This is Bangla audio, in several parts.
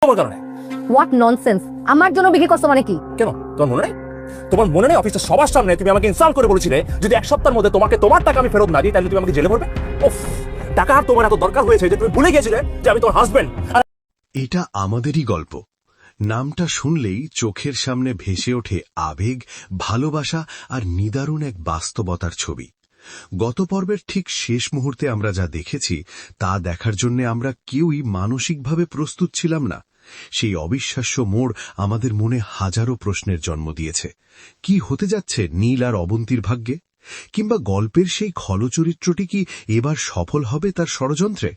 তোমার কারণে। What nonsense! আমার জন্য বিক্রি করছো মানে কি? কেন তোমার মনে নেই? তোমার মনে নেই অফিসের সবার সামনে তুমি আমাকে ইনসাল্ট করে বলেছিলে যদি এক সপ্তাহের মধ্যে তোমাকে তোমার টাকা আমি ফেরত না দিই তাহলে তুমি আমাকে জেলে ভরবে। উফ, টাকা আর তোমার এত দরকার হয়েছে যে তুমি ভুলে গিয়েছিলে যে আমি তোমার হাজবেন্ড। এটা আমাদেরই গল্প। নামটা শুনলেই চোখের সামনে ভেসে ওঠে আবেগ, ভালোবাসা আর নিদারুণ এক বাস্তবতার ছবি। গত পর্বের ঠিক শেষ মুহূর্তে আমরা যা দেখেছি তা দেখার জন্য আমরা কেউই মানসিকভাবে প্রস্তুত ছিলাম না। সেই অবিশ্বাস্য মোড় আমাদের মনে হাজারো প্রশ্নের জন্ম দিয়েছে। কি হতে যাচ্ছে নীল আর অবন্তীর ভাগ্যে? কিংবা গল্পের সেই খলচরিত্রটি কি এবার সফল হবে তার ষড়যন্ত্রে?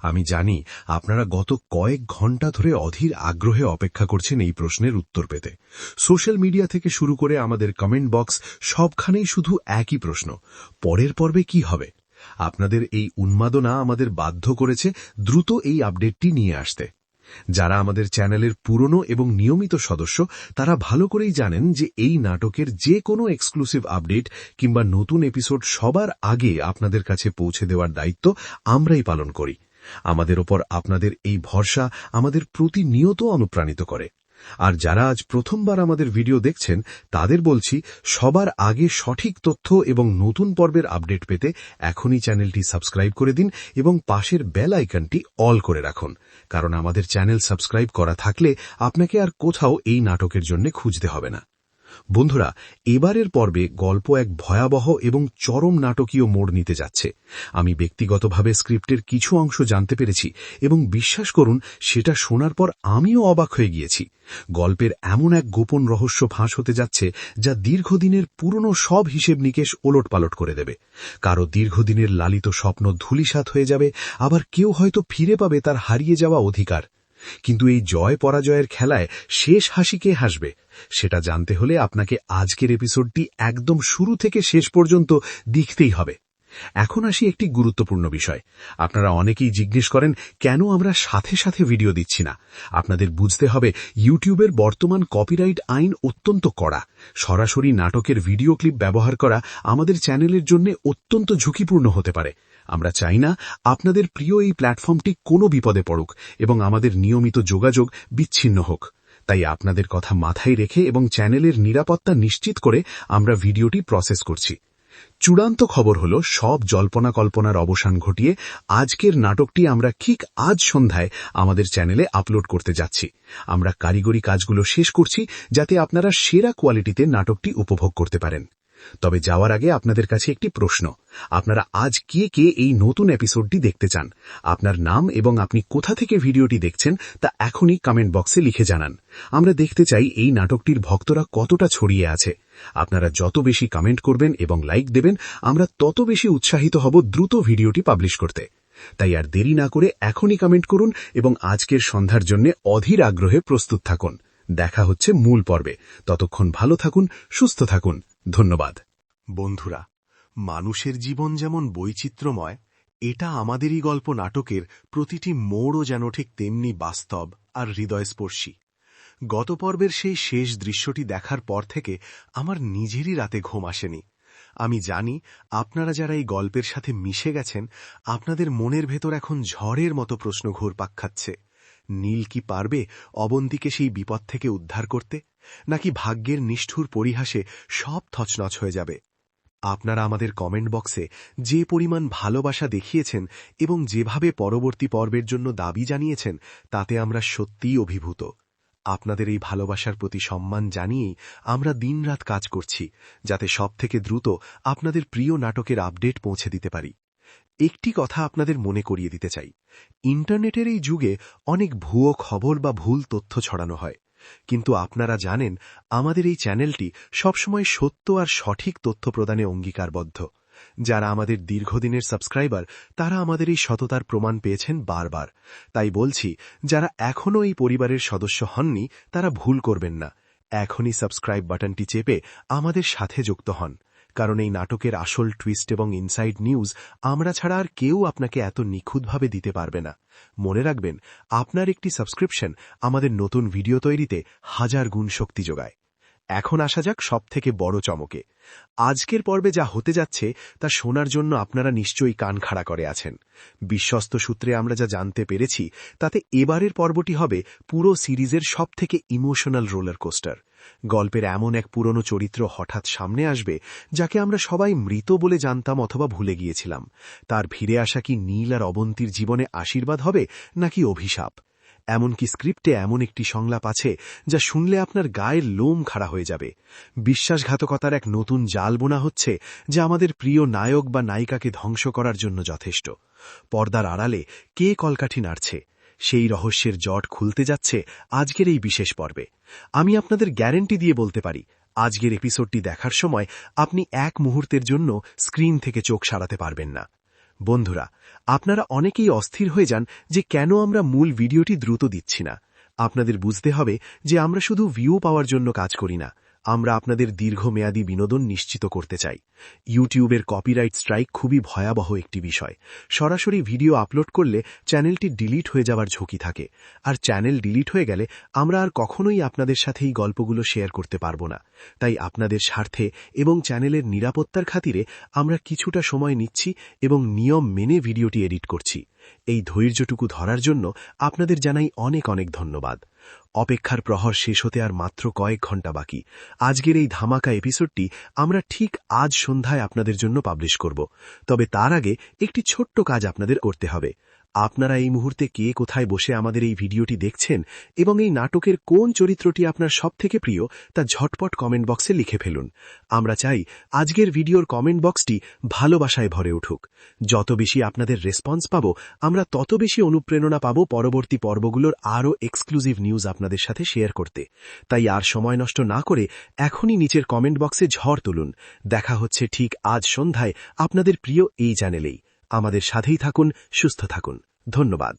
আমি জানি আপনারা গত কয়েক ঘণ্টা ধরে অধীর আগ্রহে অপেক্ষা করছেন এই প্রশ্নের উত্তর পেতে। সোশ্যাল মিডিয়া থেকে শুরু করে আমাদের কমেন্ট বক্স সবখানেই শুধু একই প্রশ্ন, পরের পর্বে কি হবে? আপনাদের এই উন্মাদনা আমাদের বাধ্য করেছে দ্রুত এই আপডেটটি নিয়ে আসতে। যারা আমাদের চ্যানেলের পুরনো এবং নিয়মিত সদস্য তারা ভালো করেই জানেন যে এই নাটকের যে কোনো এক্সক্লুসিভ আপডেট কিংবা নতুন এপিসোড সবার আগে আপনাদের কাছে পৌঁছে দেওয়ার দায়িত্ব আমরাই পালন করি। আমাদের ওপর আপনাদের এই ভরসা আমাদের প্রতিনিয়ত অনুপ্রাণিত করে। আর যারা আজ প্রথমবার আমাদের ভিডিও দেখছেন তাদের বলছি, সবার আগে সঠিক তথ্য এবং নতুন পর্বের আপডেট পেতে এখনই চ্যানেলটি সাবস্ক্রাইব করে দিন এবং পাশের বেল আইকনটি অল করে রাখুন, কারণ আমাদের চ্যানেল সাবস্ক্রাইব করা থাকলে আপনাকে আর কোথাও এই নাটকের জন্য খুঁজতে হবে না। বন্ধুরা, এবারের পর্বে গল্প এক ভয়াবহ এবং চরম নাটকীয় মোড় নিতে যাচ্ছে। আমি ব্যক্তিগতভাবে স্ক্রিপ্টের কিছু অংশ জানতে পেরেছি এবং বিশ্বাস করুন সেটা শোনার পর আমিও অবাক হয়ে গিয়েছি। গল্পের এমন এক গোপন রহস্য ফাঁস হতে যাচ্ছে যা দীর্ঘদিনের পুরনো সব হিসেব নিকেশ ওলটপালট করে দেবে। কারো দীর্ঘদিনের লালিত স্বপ্ন ধূলিসাৎ হয়ে যাবে, আবার কেউ হয়তো ফিরে পাবে তার হারিয়ে যাওয়া অধিকার। কিন্তু এই জয় পরাজয়ের খেলায় শেষ হাসি কে হাসবে সেটা জানতে হলে আপনাকে আজকের এপিসোডটি একদম শুরু থেকে শেষ পর্যন্ত দেখতেই হবে। এখন আসি একটি গুরুত্বপূর্ণ বিষয়। আপনারা অনেকেই জিজ্ঞেস করেন কেন আমরা সাথে সাথে ভিডিও দিচ্ছি না। আপনাদের বুঝতে হবে ইউটিউবের বর্তমান কপিরাইট আইন অত্যন্ত কড়া। সরাসরি নাটকের ভিডিও ক্লিপ ব্যবহার করা আমাদের চ্যানেলের জন্য অত্যন্ত ঝুঁকিপূর্ণ হতে পারে। আমরা চাই না আপনাদের প্রিয় এই প্ল্যাটফর্মটি কোনো বিপদে পড়ুক এবং আমাদের নিয়মিত যোগাযোগ বিচ্ছিন্ন হোক। তাই আপনাদের কথা মাথায় রেখে এবং চ্যানেলের নিরাপত্তা নিশ্চিত করে আমরা ভিডিওটি প্রসেস করছি। চূড়ান্ত খবর হল, সব জল্পনা কল্পনার অবসান ঘটিয়ে আজকের নাটকটি আমরা ঠিক আজ সন্ধ্যায় আমাদের চ্যানেলে আপলোড করতে যাচ্ছি। আমরা কারিগরি কাজগুলো শেষ করছি যাতে আপনারা সেরা কোয়ালিটিতে নাটকটি উপভোগ করতে পারেন। তবে যাওয়ার আগে আপনাদের কাছে একটি প্রশ্ন। আপনারা আজ কে কে এই নতুন এপিসোডটি দেখতে চান? আপনার নাম এবং আপনি কোথা থেকে ভিডিওটি দেখছেন তা এখনই কমেন্ট বক্সে লিখে জানান। আমরা দেখতে চাই এই নাটকটির ভক্তরা কতটা ছড়িয়ে আছে। আপনারা যত বেশি কমেন্ট করবেন এবং লাইক দেবেন আমরা তত বেশি উৎসাহিত হব দ্রুত ভিডিওটি পাবলিশ করতে। তাই আর দেরি না করে এখনই কমেন্ট করুন এবং আজকের সন্ধ্যার জন্য অধীর আগ্রহে প্রস্তুত থাকুন। দেখা হচ্ছে মূল পর্বে। ততক্ষণ ভালো থাকুন, সুস্থ থাকুন। ধন্যবাদ। বন্ধুরা, মানুষের জীবন যেমন বৈচিত্র্যময়, এটা আমাদেরই গল্প নাটকের প্রতিটি মোড়ও যেন ঠিক তেমনি বাস্তব আর হৃদয়স্পর্শী। গত পর্বের সেই শেষ দৃশ্যটি দেখার পর থেকে আমার নিজেরই রাতে ঘুম আসেনি। আমি জানি আপনারা যারা এই গল্পের সাথে মিশে গেছেন আপনাদের মনের ভেতর এখন ঝড়ের মতো প্রশ্ন ঘুরপাক খাচ্ছে। নীল কি পারবে অবন্তীকে সেই বিপদ থেকে উদ্ধার করতে, নাকি ভাগ্যের নিষ্ঠুর পরিহাসে সব তছনছ হয়ে যাবে? আপনারা আমাদের কমেন্ট বক্সে যে পরিমাণ ভালোবাসা দেখিয়েছেন এবং যেভাবে পরবর্তী পর্বের জন্য দাবি জানিয়েছেন তাতে আমরা সত্যিই অভিভূত। আপনাদের এই ভালোবাসার প্রতি সম্মান জানিয়েই আমরা দিনরাত কাজ করছি যাতে সবথেকে দ্রুত আপনাদের প্রিয় নাটকের আপডেট পৌঁছে দিতে পারি। একটি কথা আপনাদের মনে করিয়ে দিতে চাই, ইন্টারনেটের এই যুগে অনেক ভুয়ো খবর বা ভুল তথ্য ছড়ানো হয়, কিন্তু আপনারা জানেন আমাদের এই চ্যানেলটি সবসময় সত্য আর সঠিক তথ্য প্রদানে অঙ্গীকারবদ্ধ। যারা আমাদের দীর্ঘদিনের সাবস্ক্রাইবার তারা আমাদের এই সততার প্রমাণ পেয়েছেন বারবার। তাই বলছি, যারা এখনও এই পরিবারের সদস্য হননি তারা ভুল করবেন না, এখনই সাবস্ক্রাইব বাটনটি চেপে আমাদের সাথে যুক্ত হন। কারণ এই নাটকের আসল টুইস্ট এবং ইনসাইড নিউজ আমরা ছাড়া আর কেউ আপনাকে এত নিখুঁতভাবে দিতে পারবে না। মনে রাখবেন, আপনার একটি সাবস্ক্রিপশন আমাদের নতুন ভিডিও তৈরিতে 1000 গুণ শক্তি যোগায়। এখন আসা যাক সবথেকে বড় চমকে। আজকের পর্বে যা হতে যাচ্ছে তা শোনার জন্য আপনারা নিশ্চয়ই কান খাড়া করে আছেন। বিশ্বস্ত সূত্রে আমরা যা জানতে পেরেছি তাতে এবারের পর্বটি হবে পুরো সিরিজের সবথেকে ইমোশনাল রোলার কোস্টার। গল্পের এমন এক পুরনো চরিত্র হঠাৎ সামনে আসবে যাকে আমরা সবাই মৃত বলে জানতাম অথবা ভুলে গিয়েছিলাম। তার ফিরে আসা কি নীল আর অবন্তীর জীবনে আশীর্বাদ হবে নাকি অভিশাপ? এমনকি স্ক্রিপ্টে এমন একটি সংলাপ আছে যা শুনলে আপনার গায়ের লোম খাড়া হয়ে যাবে। বিশ্বাসঘাতকতার এক নতুন জাল বোনা হচ্ছে যা আমাদের প্রিয় নায়ক বা নায়িকাকে ধ্বংস করার জন্য যথেষ্ট। পর্দার আড়ালে কে কলকাঠি নাড়ছে সেই রহস্যের জট খুলতে যাচ্ছে আজকের এই বিশেষ পর্বে। আমি আপনাদের গ্যারেন্টি দিয়ে বলতে পারি, আজকের এপিসোডটি দেখার সময় আপনি এক মুহূর্তের জন্য স্ক্রিন থেকে চোখ সারাতে পারবেন না। বন্ধুরা, আপনারা অনেকেই অস্থির হয়ে যান যে কেন আমরা মূল ভিডিওটি দ্রুত দিচ্ছি না। আপনাদের বুঝতে হবে যে আমরা শুধু ভিউ পাওয়ার জন্য কাজ করি না, আমরা আপনাদের দীর্ঘমেয়াদী বিনোদন নিশ্চিত করতে চাই। ইউটিউবের কপিরাইট স্ট্রাইক খুবই ভয়াবহ একটি বিষয়। সরাসরি ভিডিও আপলোড করলে চ্যানেলটি ডিলিট হয়ে যাওয়ার ঝুঁকি থাকে, আর চ্যানেল ডিলিট হয়ে গেলে আমরা আর কখনোই আপনাদের সাথে এই গল্পগুলো শেয়ার করতে পারব না। তাই আপনাদের স্বার্থে এবং চ্যানেলের নিরাপত্তার খাতিরে আমরা কিছুটা সময় নিচ্ছি এবং নিয়ম মেনে ভিডিওটি এডিট করছি। এই ধৈর্যটুকু ধরার জন্য আপনাদের জানাই অনেক অনেক ধন্যবাদ। অপেক্ষার প্রহর শেষ হতে আর মাত্র কয়েক ঘন্টা বাকি। আজকের এই ধামাকা এপিসোডটি আমরা ঠিক আজ সন্ধ্যায় আপনাদের জন্য পাবলিশ করব। তবে তার আগে একটি ছোট্ট কাজ আপনাদের করতে হবে। আপনারা এই মুহূর্তে কে কোথায় বসে আমাদের এই ভিডিওটি দেখছেন এবং এই নাটকের কোন চরিত্রটি আপনার সবথেকে প্রিয় তা ঝটপট কমেন্ট বক্সে লিখে ফেলুন। আমরা চাই আজকের ভিডিওর কমেন্ট বক্সটি ভালোবাসায় ভরে উঠুক। যত বেশি আপনাদের রেসপন্স পাব, আমরা তত বেশি অনুপ্রেরণা পাব পরবর্তী পর্বগুলোর আরও এক্সক্লুসিভ নিউজ আপনাদের সাথে শেয়ার করতে। তাই আর সময় নষ্ট না করে এখনই নিচের কমেন্ট বক্সে ঝড় তুলুন। দেখা হচ্ছে ঠিক আজ সন্ধ্যায় আপনাদের প্রিয় এই চ্যানেলেই। আমাদের সাথেই থাকুন, সুস্থ থাকুন। ধন্যবাদ।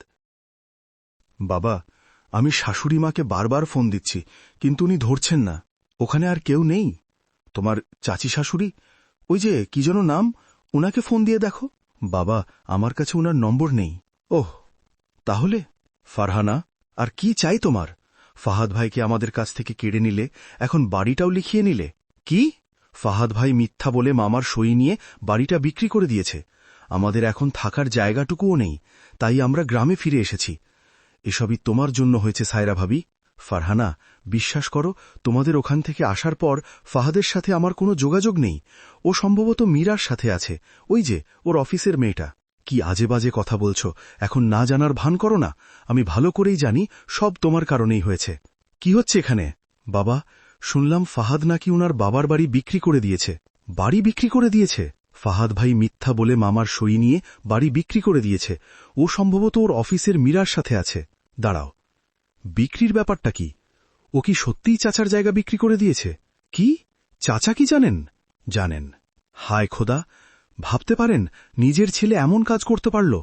বাবা, আমি শাশুড়ি মাকে বারবার ফোন দিচ্ছি, কিন্তু উনি ধরছেন না। ওখানে আর কেউ নেই? তোমার চাচি শাশুড়ি, ওই যে কি যেন নাম, ওনাকে ফোন দিয়ে দেখো। বাবা, আমার কাছে ওনার নম্বর নেই। ওহ, তাহলে ফারহানা, আর কি চাই তোমার? ফাহাদ ভাইকে আমাদের কাছ থেকে কেড়ে নিলে, এখন বাড়িটাও লিখিয়ে নিলে। কি? ফাহাদ ভাই মিথ্যা বলে মামার সই নিয়ে বাড়িটা বিক্রি করে দিয়েছে। আমাদের এখন থাকার জায়গাটুকুও নেই, তাই আমরা গ্রামে ফিরে এসেছি। এসবই তোমার জন্য হয়েছে সায়রা ভাবি। ফারহানা, বিশ্বাস করো, তোমাদের ওখান থেকে আসার পর ফাহাদের সাথে আমার কোনো যোগাযোগ নেই। ও সম্ভবত মীরার সাথে আছে, ওই যে ওর অফিসের মেয়েটা। কি আজে বাজে কথা বলছো, এখন না জানার ভান করো না। আমি ভালো করেই জানি সব তোমার কারণেই হয়েছে। কি হচ্ছে এখানে? বাবা, শুনলাম ফাহাদ নাকি উনার বাবার বাড়ি বিক্রি করে দিয়েছে। বাড়ি বিক্রি করে দিয়েছে? ফাহাদ ভাই মিথ্যা বলে মামার সই নিয়ে বাড়ি বিক্রি করে দিয়েছে। ও সম্ভবত ওর অফিসের মীরার সাথে আছে। দাঁড়াও, বিক্রির ব্যাপারটা কি? ও কি সত্যিই চাচার জায়গা বিক্রি করে দিয়েছে? কি? চাচা কি জানেন? জানেন। হায় খোদা, ভাবতে পারেন নিজের ছেলে এমন কাজ করতে পারল?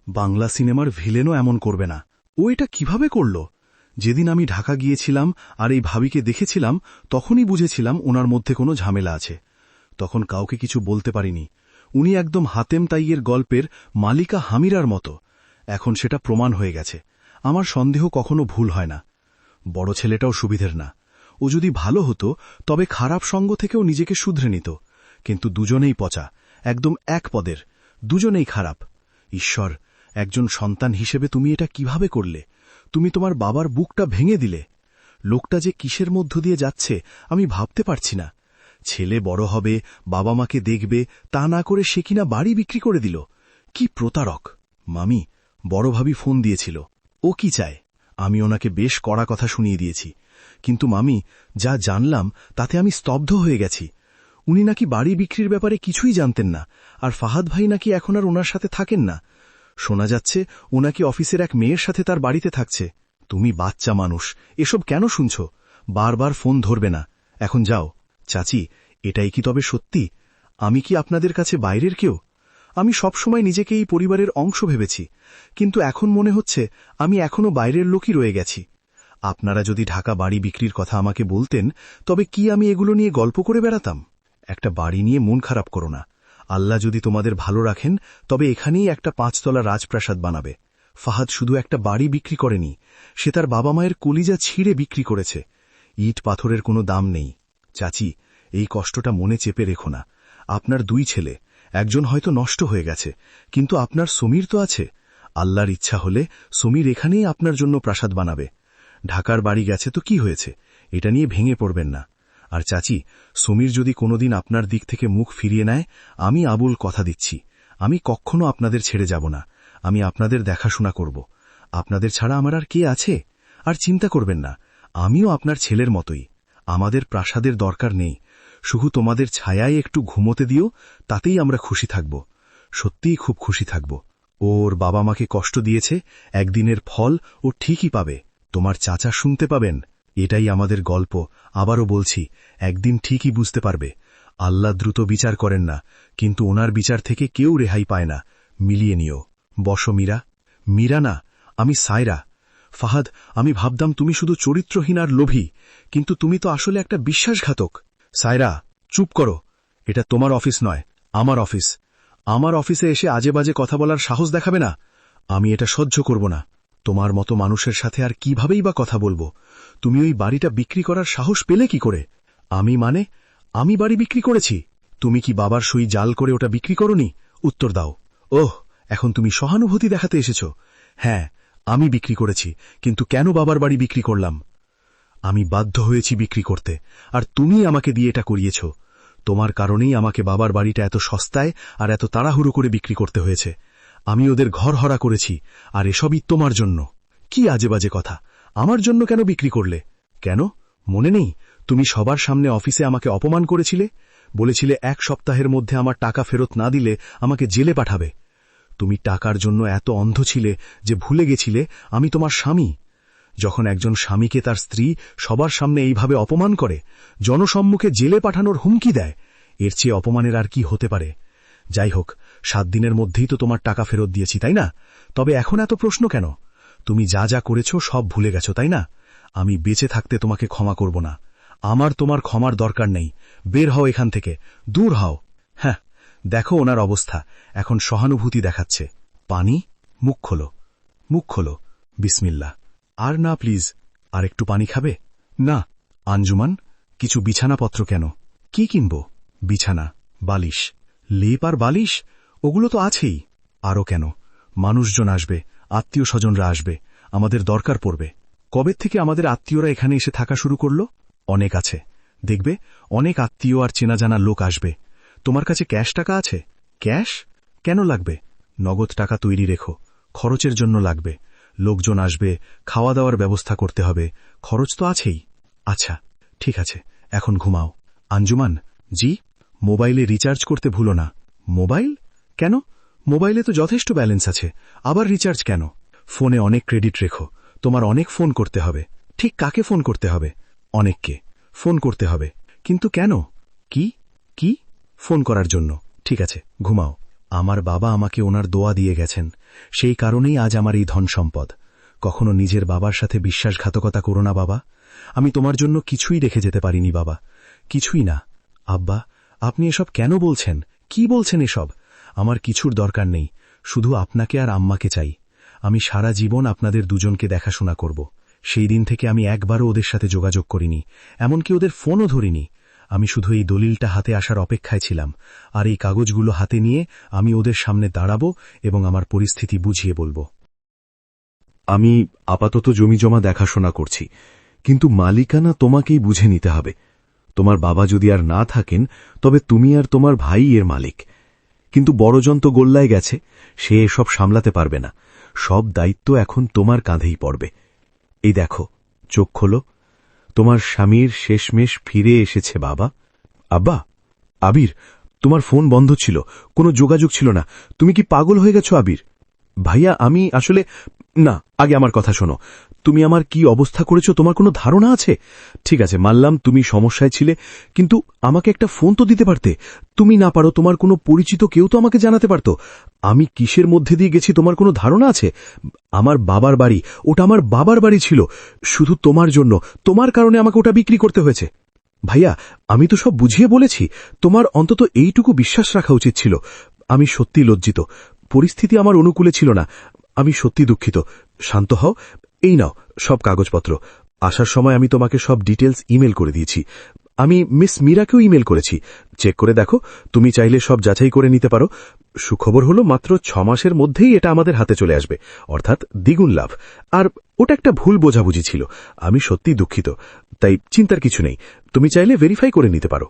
বাংলা সিনেমার ভিলেনও এমন করবে না। ও এটা কিভাবে করল? যেদিন আমি ঢাকা গিয়েছিলাম আর এই ভাবিকে দেখেছিলাম, তখনই বুঝেছিলাম ওনার মধ্যে কোনো ঝামেলা আছে। তখন কাউকে কিছু বলতে পারিনি। উনি একদম হাতেম তাইয়ের গল্পের মালিকা হামিরার মতো। এখন সেটা প্রমাণ হয়ে গেছে। আমার সন্দেহ কখনো ভুল হয় না। বড় ছেলেটাও সুবিধের না। ও যদি ভালো হতো তবে খারাপ সঙ্গ থেকেও নিজেকে শুধরে নিত। কিন্তু দুজনেই পচা, একদম এক পদের, দুজনেই খারাপ। ঈশ্বর, একজন সন্তান হিসেবে তুমি এটা কিভাবে করলে? তুমি তোমার বাবার বুকটা ভেঙে দিলে। লোকটা যে কিসের মধ্য দিয়ে যাচ্ছে আমি ভাবতে পারছি না। ছেলে বড় হবে, বাবা মাকে দেখবে, তা না করে সে কিনা বাড়ি বিক্রি করে দিল। কি প্রতারক! মামি, বড় ভাবি ফোন দিয়েছিল। ও কি চায়? আমি ওনাকে বেশ কড়া কথা শুনিয়ে দিয়েছি। কিন্তু মামি, যা জানলাম তাতে আমি স্তব্ধ হয়ে গেছি। উনি নাকি বাড়ি বিক্রির ব্যাপারে কিছুই জানতেন না, আর ফাহাদ ভাই নাকি এখন আর ওনার সাথে থাকেন না। শোনা যাচ্ছে ওনাকে অফিসের এক মেয়ের সাথে তার বাড়িতে থাকছে। তুমি বাচ্চা মানুষ, এসব কেন শুনছ? বারবার ফোন ধরবে না, এখন যাও। চাচি, এটাই কি তবে সত্যি? আমি কি আপনাদের কাছে বাইরের কেউ? আমি সবসময় নিজেকে এই পরিবারের অংশ ভেবেছি, কিন্তু এখন মনে হচ্ছে আমি এখনো বাইরের লোকই রয়ে গেছি। আপনারা যদি ঢাকা বাড়ি বিক্রির কথা আমাকে বলতেন, তবে কি আমি এগুলো নিয়ে গল্প করে বেড়াতাম? একটা বাড়ি নিয়ে মন খারাপ করো না। আল্লাহ যদি তোমাদের ভালো রাখেন, তবে এখানেই একটা 5 তলা রাজপ্রাসাদ বানাবে। ফাহাদ শুধু একটা বাড়ি বিক্রি করেনি, সে তার বাবা মায়ের কলিজা ছিঁড়ে বিক্রি করেছে। ইট পাথরের কোনো দাম নেই। চাচি, এই কষ্টটা মনে চেপে রেখো না। আপনার 2 ছেলে, একজন হয়তো নষ্ট হয়ে গেছে, কিন্তু আপনার সমীর তো আছে। আল্লাহর ইচ্ছা হলে সমীর এখানেই আপনার জন্য প্রাসাদ বানাবে। ঢাকার বাড়ি গেছে তো কি হয়েছে, এটা নিয়ে ভেঙে পড়বেন না। আর চাচি, সমীর যদি কোনোদিন আপনার দিক থেকে মুখ ফিরিয়ে নেয়, আমি আবুল কথা দিচ্ছি, আমি কখনো আপনাদের ছেড়ে যাব না। আমি আপনাদের দেখাশোনা করব। আপনাদের ছাড়া আমার আর কে আছে? আর চিন্তা করবেন না, আমিও আপনার ছেলের মতোই। আমাদের প্রাসাদের দরকার নেই, শুধু তোমাদের ছায়ায় একটু ঘুমোতে দিও, তাতেই আমরা খুশি থাকব। সত্যিই খুব খুশি থাকব। ওর বাবা মাকে কষ্ট দিয়েছে, একদিনের ফল ও ঠিকই পাবে। তোমার চাচা শুনতে পাবেন। এটাই আমাদের গল্প। আবারও বলছি, একদিন ঠিকই বুঝতে পারবে। আল্লাহ দ্রুত বিচার করেন না, কিন্তু ওনার বিচার থেকে কেউ রেহাই পায় না। মিলিয়ে নিও। বসো মীরা। মীরা না, আমি সায়রা। ফাহাদ, আমি ভাবতাম তুমি শুধু চরিত্রহীন আর লোভী, কিন্তু তুমি তো আসলে একটা বিশ্বাসঘাতক। সায়রা, চুপ করো। এটা তোমার অফিস নয়, আমার অফিস। আমার অফিসে এসে আজে বাজে কথা বলার সাহস দেখাবে না। আমি এটা সহ্য করব না। তোমার মতো মানুষের সাথে আর কিভাবেই বা কথা বলবো? তুমি ওই বাড়িটা বিক্রি করার সাহস পেলে কি করে? আমি বাড়ি বিক্রি করেছি? তুমি কি বাবার সই জাল করে ওটা বিক্রি করনি? উত্তর দাও। ওহ, এখন তুমি সহানুভূতি দেখাতে এসেছ। হ্যাঁ, আমি বিক্রি করেছি, কিন্তু কেন বাবার বাড়ি বিক্রি করলাম? আমি বাধ্য হয়েছি বিক্রি করতে, আর তুমি আমাকে দিয়ে এটা করিয়েছ। তোমার কারণেই আমাকে বাবার বাড়িটা এত সস্তায় আর এত তাড়াহুড়ো করে বিক্রি করতে হয়েছে। আমি ওদের ঘর হরা করেছি, আর এসবই তোমার জন্য। কি আজে বাজে কথা! আমার জন্য কেন বিক্রি করলে? কেন মনে নেই? তুমি সবার সামনে অফিসে আমাকে অপমান করেছিলে, বলেছিলে 1 সপ্তাহের মধ্যে আমার টাকা ফেরত না দিলে আমাকে জেলে পাঠাবে। তুমি টাকার জন্য এত অন্ধ ছিলে যে ভুলে গেছিলে আমি তোমার স্বামী। যখন একজন স্বামীকে তার স্ত্রী সবার সামনে এইভাবে অপমান করে, জনসম্মুখে জেলে পাঠানোর হুমকি দেয়, এর চেয়ে অপমানের আর কি হতে পারে? যাই হোক, 7 দিনের মধ্যেই তো তোমার টাকা ফেরত দিয়েছি, তাই না? তবে এখন এত প্রশ্ন কেন? তুমি যা যা করেছ সব ভুলে গেছ, তাই না? আমি বেঁচে থাকতে তোমাকে ক্ষমা করব না। আমার তোমার ক্ষমার দরকার নেই। বের হও এখান থেকে, দূর হও। হ্যাঁ, দেখো ওনার অবস্থা, এখন সহানুভূতি দেখাচ্ছে। পানি? মুখ খোলো, মুখ খোলো। বিসমিল্লাহ। আর না প্লিজ, আর একটু পানি খাবে? না। আঞ্জুমান, কিছু বিছানাপত্র কেন? কি কিনব? বিছানা, বালিশ। লেপ আর বালিশ? ওগুলো তো আছেই। আরও কেন? মানুষজন আসবে, আত্মীয় স্বজনরা আসবে, আমাদের দরকার পড়বে। কবে থেকে আমাদের আত্মীয়রা এখানে এসে থাকা শুরু করল? অনেক আছে, দেখবে অনেক আত্মীয় আর চেনা জানা লোক আসবে। তোমার কাছে ক্যাশ টাকা আছে? ক্যাশ কেন লাগবে? নগদ টাকা তৈরি রেখো, খরচের জন্য লাগবে। লোকজন আসবে, খাওয়া দাওয়ার ব্যবস্থা করতে হবে, খরচ তো আছেই। আচ্ছা, ঠিক আছে, এখন ঘুমাও। আঞ্জুমান জি, মোবাইলে রিচার্জ করতে ভুলো না। মোবাইল কেন? মোবাইলে তো যথেষ্ট ব্যালেন্স আছে, আবার রিচার্জ কেন? ফোনে অনেক ক্রেডিট রেখো, তোমার অনেক ফোন করতে হবে। ঠিক কাকে ফোন করতে হবে? অনেককে ফোন করতে হবে। কিন্তু কেন? কি কি ফোন করার জন্য। ঠিক আছে, ঘুমাও। আমার বাবা আমাকে ওনার দোয়া দিয়ে গেছেন, সেই কারণেই আজ আমার এই ধন সম্পদ। কখনো নিজের বাবার সাথে বিশ্বাসঘাতকতা করো না বাবা। আমি তোমার জন্য কিছুই রেখে যেতে পারিনি বাবা, কিছুই না। আব্বা, আপনি এসব কেন বলছেন? কি বলছেন এসব? আমার কিছুর দরকার নেই, শুধু আপনাকে আর আম্মাকে চাই। আমি সারা জীবন আপনাদের দুজনকে দেখাশোনা করব। সেই দিন থেকে আমি একবারও ওদের সাথে যোগাযোগ করিনি, এমনকি ওদের ফোনও ধরিনি। আমি শুধু এই দলিলটা হাতে আসার অপেক্ষায় ছিলাম, আর এই কাগজগুলো হাতে নিয়ে আমি ওদের সামনে দাঁড়াবো এবং আমার পরিস্থিতি বুঝিয়ে বলবো। আমি আপাতত জমিজমা দেখাশোনা করছি, কিন্তু মালিকানা তোমাকেই বুঝে নিতে হবে। তোমার বাবা যদি আর না থাকেন, তবে তুমি আর তোমার ভাই এর মালিক। কিন্তু বড়জন তো গোল্লায় গেছে, সে এসব সামলাতে পারবে না। সব দায়িত্ব এখন তোমার কাঁধেই পড়বে। এই দেখো, চোখ খোলো, তোমার স্বামীর শেষমেশ ফিরে এসেছে বাবা। আব্বা, আবির, তোমার ফোন বন্ধ ছিল, কোনো যোগাযোগ ছিল না। তুমি কি পাগল হয়ে গেছো আবির? ভাইয়া, আমি আসলে না, আগে আমার কথা শোনো। তুমি আমার কি অবস্থা করেছো তোমার কোনো ধারণা আছে? ঠিক আছে, মানলাম তুমি সমস্যায় ছিলে, কিন্তু আমাকে একটা ফোন তো দিতে পারতে। তুমি না পারো, তোমার কোনো পরিচিত কেউ তো আমাকে জানাতে পারত। আমি কিসের মধ্যে দিয়ে গেছি তোমার কোনো ধারণা আছে? আমার বাবার বাড়ি, ওটা আমার বাবার বাড়ি ছিল। শুধু তোমার জন্য, তোমার কারণে আমাকে ওটা বিক্রি করতে হয়েছে। ভাইয়া, আমি তো সব বুঝিয়ে বলেছি, তোমার অন্তত এইটুকু বিশ্বাস রাখা উচিত ছিল। আমি সত্যি লজ্জিত, পরিস্থিতি আমার অনুকূলে ছিল না। আমি সত্যি দুঃখিত। শান্ত হও, এই নাও সব কাগজপত্র। আসার সময় আমি তোমাকে সব ডিটেলস ইমেল করে দিয়েছি। আমি মিস মীরাকেও ইমেল করেছি, চেক করে দেখো। তুমি চাইলে সব যাচাই করে নিতে পারো। সুখবর হলো মাত্র 6 মাসের মধ্যেই এটা আমাদের হাতে চলে আসবে, অর্থাৎ দ্বিগুণ লাভ। আর ওটা একটা ভুল বোঝাবুঝি ছিল, আমি সত্যিই দুঃখিত। তাই চিন্তার কিছু নেই, তুমি চাইলে ভেরিফাই করে নিতে পারো।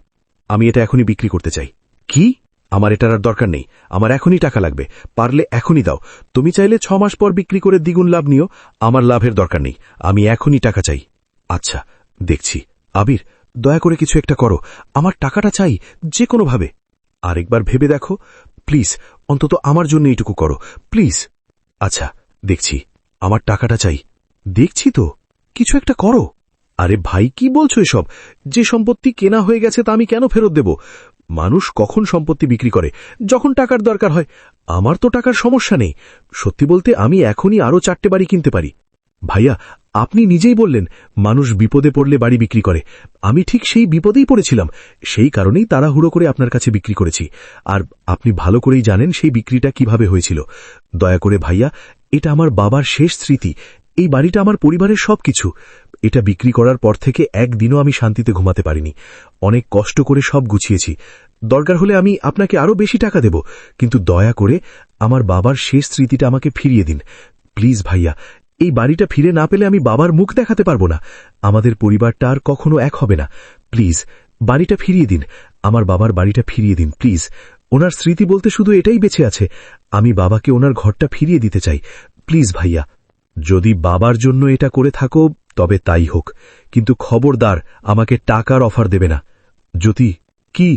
আমি এটা এখনই বিক্রি করতে চাই। কি? আমার এটার আর দরকার নেই, আমার এখনই টাকা লাগবে। পারলে এখনই দাও। তুমি চাইলে 6 মাস পর বিক্রি করে দ্বিগুণ লাভ নিও, আমার লাভের দরকার নেই, আমি এখনই টাকা চাই। আচ্ছা, দেখছি। আবির, দয়া করে কিছু একটা করো, আমার টাকাটা চাই যে কোনোভাবে। আরেকবার ভেবে দেখো প্লিজ, অন্তত আমার জন্য এইটুকু করো প্লিজ। আচ্ছা, দেখছি, আমার টাকাটা চাই। দেখছি তো, কিছু একটা করো। আরে ভাই, কি বলছো এসব? যে সম্পত্তি কেনা হয়ে গেছে তা আমি কেন ফেরত দেব? মানুষ কখন সম্পত্তি বিক্রি করে? যখন টাকার দরকার হয়। আমার তো টাকার সমস্যা নেই। সত্যি বলতে আমি এখনই আরো 4টে বাড়ি কিনতে পারি। ভাইয়া, আপনি নিজেই বললেন মানুষ বিপদে পড়লে বাড়ি বিক্রি করে। আমি ঠিক সেই বিপদেই পড়েছিলাম, সেই কারণেই তাড়াহুড়ো করে আপনার কাছে বিক্রি করেছি। আর আপনি ভালো করেই জানেন সেই বিক্রিটা কিভাবে হয়েছিল। দয়া করে ভাইয়া, এটা আমার বাবার শেষ স্মৃতি, এই বাড়িটা আমার পরিবারের সবকিছু। এটা বিক্রি করার পর থেকে একদিনও আমি শান্তিতে ঘুমাতে পারিনি। অনেক কষ্ট করে সব গুছিয়েছি। দরকার হলে আমি আপনাকে আরো বেশি টাকা দেব, কিন্তু দয়া করে আমার বাবার শেষ স্মৃতিটা আমাকে ফিরিয়ে দিন প্লিজ ভাইয়া। এই বাড়িটা ফিরে না পেলে আমি বাবার মুখ দেখাতে পারবো না। আমাদের পরিবারটা আর কখনো এক হবে না। প্লিজ বাড়িটা ফিরিয়ে দিন, আমার বাবার বাড়িটা ফিরিয়ে দিন প্লিজ। ওনার স্মৃতি বলতে শুধু এটাই বেঁচে আছে। আমি বাবাকে ওনার ঘরটা ফিরিয়ে দিতে চাই প্লিজ ভাইয়া। যদি বাবার জন্য এটা করে থাকো তবে তাই হোক, কিন্তু খবরদার আমাকে টাকার অফার দেবে না। জ্যোতি, কি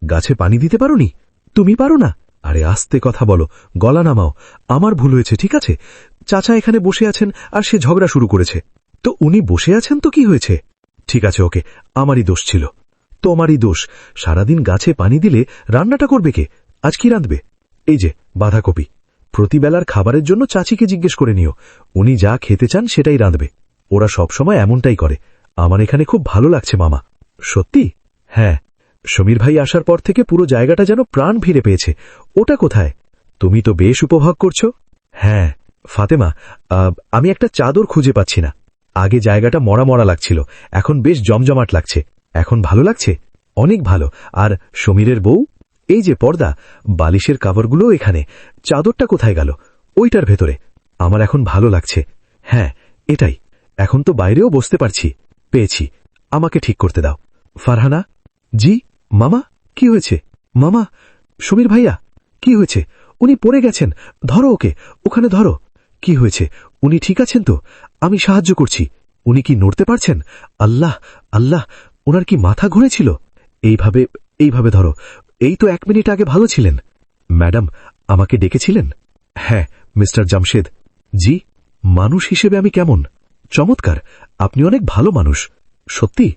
গাছে পানি দিতে পারোনি? তুমি পারো না? আরে আস্তে কথা বলো, গলা নামাও। আমার ভুল হয়েছে, ঠিক আছে? চাচা এখানে বসে আছেন আর সে ঝগড়া শুরু করেছে। তো উনি বসে আছেন তো কি হয়েছে? ঠিক আছে, ওকে, আমারই দোষ ছিল। তোমারই দোষ। সারাদিন গাছে পানি দিলে রান্নাটা করবে কে? আজ কি রাঁধবে? এই যে বাঁধাকপি। প্রতিবেলার খাবারের জন্য চাচিকে জিজ্ঞেস করে নিও, উনি যা খেতে চান সেটাই রাঁধবে। ওরা সবসময় এমনটাই করে। আমার এখানে খুব ভালো লাগছে মামা। সত্যি? হ্যাঁ, সমীর ভাই আসার পর থেকে পুরো জায়গাটা যেন প্রাণ ফিরে পেয়েছে। ওটা কোথায়? তুমি তো বেশ উপভোগ করছো। হ্যাঁ ফাতেমা, আমি একটা চাদর খুঁজে পাচ্ছি না। আগে জায়গাটা মরা মরা লাগছিল, এখন বেশ জমজমাট লাগছে। এখন ভালো লাগছে? অনেক ভালো। আর সমীরের বউ? এই যে পর্দা, বালিশের কাভারগুলো এখানে। চাদরটা কোথায় গেল? ওইটার ভেতরে। আমার এখন ভালো লাগছে। হ্যাঁ, এটাই। এখন তো বাইরেও বসতে পারছি। পেয়েছি, আমাকে ঠিক করতে দাও। ফারহানা? জি মামা, কি হয়েছে? মামা, সমীর ভাইয়া, কি হয়েছে? উনি পড়ে গেছেন, ধরো ওকে, ওখানে ধরো। কি হয়েছে? উনি ঠিক আছেন তো? আমি সাহায্য করছি। উনি কি নড়তে পারছেন? আল্লাহ আল্লাহ, ওনার কি মাথা ঘুরেছিল? এইভাবে এইভাবে ধরো। এই তো 1 মিনিট আগে ভালো ছিলেন। ম্যাডাম, আমাকে ডেকেছিলেন? হ্যাঁ মিস্টার জামশেদ। জি, মানুষ হিসেবে আমি কেমন? চমৎকার, আপনি অনেক ভালো মানুষ। সত্যি?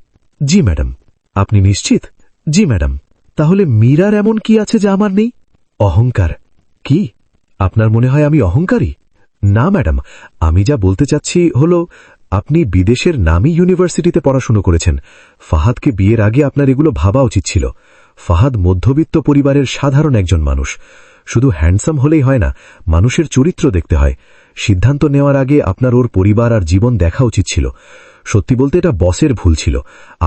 জি ম্যাডাম। আপনি নিশ্চিত? জি ম্যাডাম। তাহলে মীরার এমন কি আছে যা আমার নেই? অহংকার। কি আপনার মনে হয় আমি অহংকারী? না ম্যাডাম, আমি যা বলতে চাচ্ছি হল আপনি বিদেশের নামী ইউনিভার্সিটিতে পড়াশুনো করেছেন। ফাহাদকে বিয়ের আগে আপনার এগুলো ভাবা উচিত ছিল। ফাহাদ মধ্যবিত্ত পরিবারের সাধারণ একজন মানুষ। শুধু হ্যান্ডসাম হলেই হয় না, মানুষের চরিত্র দেখতে হয়। সিদ্ধান্ত নেওয়ার আগে আপনার ওর পরিবার আর জীবন দেখা উচিত ছিল। সত্যি বলতে এটা বসের ভুল ছিল।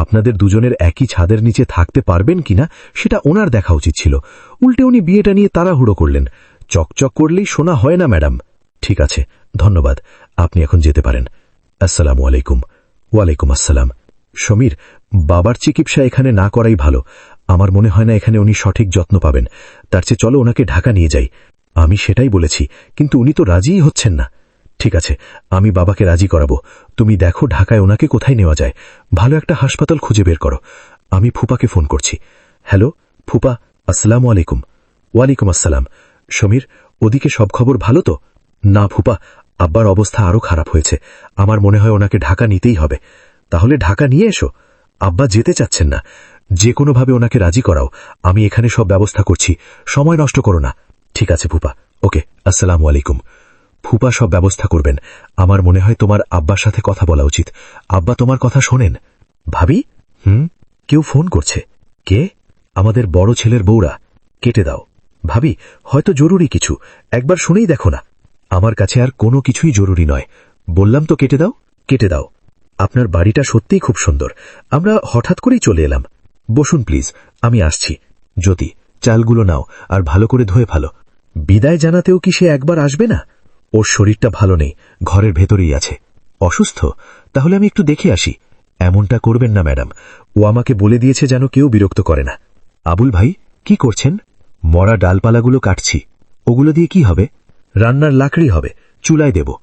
আপনাদের দুজনের একই ছাদের নিচে থাকতে পারবেন কিনা সেটা ওনার দেখা উচিত ছিল। উল্টে উনি বিয়েটা নিয়ে তাড়াহুড়ো করলেন। চকচক করলেই শোনা হয় না ম্যাডাম। ঠিক আছে, ধন্যবাদ, আপনি এখন যেতে পারেন। আসসালামু আলাইকুম। ওয়ালাইকুম আসসালাম। সমীর, বাবার চিকিৎসা এখানে না করাই ভালো। আমার মনে হয় না এখানে উনি সঠিক যত্ন পাবেন। তার চেয়ে চলো ওনাকে ঢাকা নিয়ে যাই। আমি সেটাই বলেছি, কিন্তু উনি তো রাজিই হচ্ছেন না। ঠিক আছে, আমি বাবাকে রাজি করাবো। তুমি দেখো ঢাকায় ওনাকে কোথায় নেওয়া যায়। ভালো একটা হাসপাতাল খুঁজে বের করো। আমি ফুপাকে ফোন করছি। হ্যালো ফুপা, আসসালামু আলাইকুম। ওয়ালাইকুম আসসালাম। সমীর, ওদিকে সব খবর ভালো তো? না ফুপা, আব্বার অবস্থা আরো খারাপ হয়েছে। আমার মনে হয় ওনাকে ঢাকা নিতেই হবে। তাহলে ঢাকা নিয়ে এসো। আব্বা যেতে চাচ্ছেন না। যে কোনোভাবে ওনাকে রাজি করাও। আমি এখানে সব ব্যবস্থা করছি, সময় নষ্ট করো না। ঠিক আছে ফুপা, ওকে, আসসালামু আলাইকুম। ফুপা সব ব্যবস্থা করবেন। আমার মনে হয় তোমার আব্বার সাথে কথা বলা উচিত। আব্বা তোমার কথা শোনেন। ভাবি? কেউ ফোন করছে। কে? আমাদের বড় ছেলের বউরা। কেটে দাও। ভাবি, হয়তো জরুরি কিছু, একবার শুনেই দেখো না। আমার কাছে আর কোনো কিছুই জরুরি নয়। বললাম তো কেটে দাও। কেটে দাও। আপনার বাড়িটা সত্যিই খুব সুন্দর। আমরা হঠাৎ করেই চলে এলাম। বসুন প্লিজ, আমি আসছি। জ্যোতি, চালগুলো নাও আর ভালো করে ধুয়ে ফেলো। বিদায় জানাতেও কি সে একবার আসবে না? ওর শরীরটা ভালো নেই, ঘরের ভেতরেই আছে। অসুস্থ? তাহলে আমি একটু দেখে আসি। এমনটা করবেন না ম্যাডাম, ও আমাকে বলে দিয়েছে যেন কেউ বিরক্ত করে না। আবুল ভাই, কি করছেন? মরা ডালপালাগুলো কাটছি। ওগুলো দিয়ে কি হবে? রান্নার লাকড়ি হবে, চুলায় দেব।